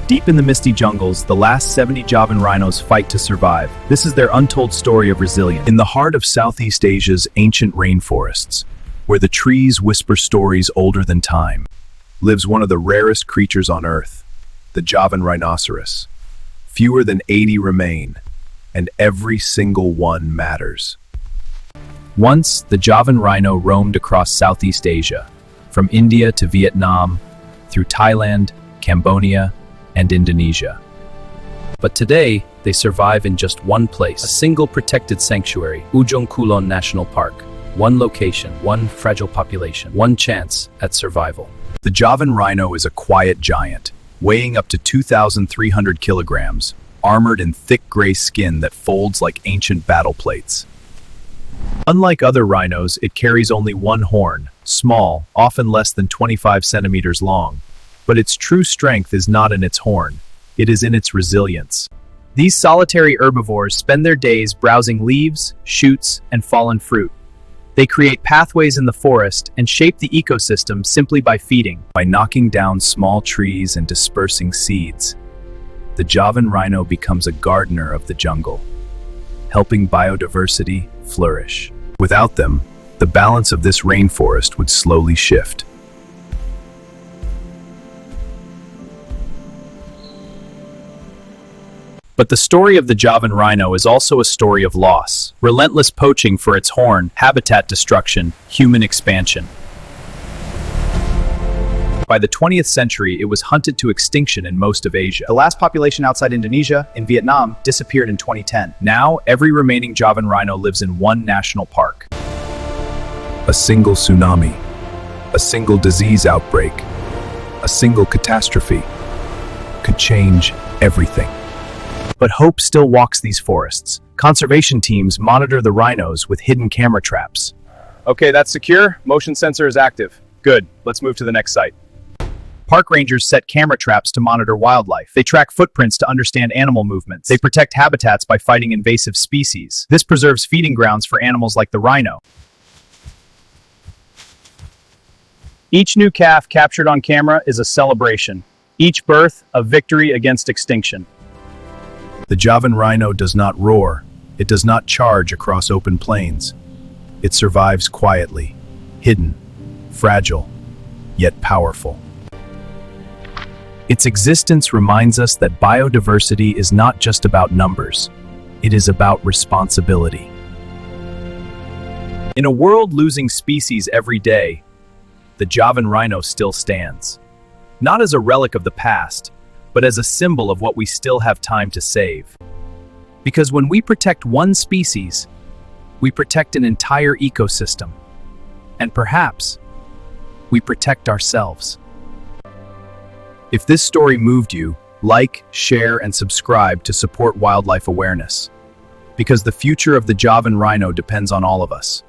Deep in the misty jungles, the last 70 Javan rhinos fight to survive. This is their untold story of resilience. In the heart of Southeast Asia's ancient rainforests, where the trees whisper stories older than time, lives one of the rarest creatures on Earth, the Javan rhinoceros. Fewer than 80 remain, and every single one matters. Once, the Javan rhino roamed across Southeast Asia, from India to Vietnam, through Thailand, Cambodia, and Indonesia. But today, they survive in just one place, a single protected sanctuary, Ujung Kulon National Park. One location, one fragile population, one chance at survival. The Javan rhino is a quiet giant, weighing up to 2,300 kilograms, armored in thick gray skin that folds like ancient battle plates. Unlike other rhinos, it carries only one horn, small, often less than 25 centimeters long. But its true strength is not in its horn, it is in its resilience. These solitary herbivores spend their days browsing leaves, shoots, and fallen fruit. They create pathways in the forest and shape the ecosystem simply by feeding. By knocking down small trees and dispersing seeds, the Javan rhino becomes a gardener of the jungle, helping biodiversity flourish. Without them, the balance of this rainforest would slowly shift. But the story of the Javan rhino is also a story of loss, relentless poaching for its horn, habitat destruction, human expansion. By the 20th century, it was hunted to extinction in most of Asia. The last population outside Indonesia, in Vietnam, disappeared in 2010. Now, every remaining Javan rhino lives in one national park. A single tsunami, a single disease outbreak, a single catastrophe could change everything. But hope still walks these forests. Conservation teams monitor the rhinos with hidden camera traps. Okay, that's secure. Motion sensor is active. Good. Let's move to the next site. Park rangers set camera traps to monitor wildlife. They track footprints to understand animal movements. They protect habitats by fighting invasive species. This preserves feeding grounds for animals like the rhino. Each new calf captured on camera is a celebration. Each birth, a victory against extinction. The Javan rhino does not roar. It does not charge across open plains. It survives quietly, hidden, fragile, yet powerful. Its existence reminds us that biodiversity is not just about numbers. It is about responsibility. In a world losing species every day, the Javan rhino still stands. Not as a relic of the past, but as a symbol of what we still have time to save. Because when we protect one species, we protect an entire ecosystem. And perhaps, we protect ourselves. If this story moved you, like, share, and subscribe to support wildlife awareness. Because the future of the Javan rhino depends on all of us.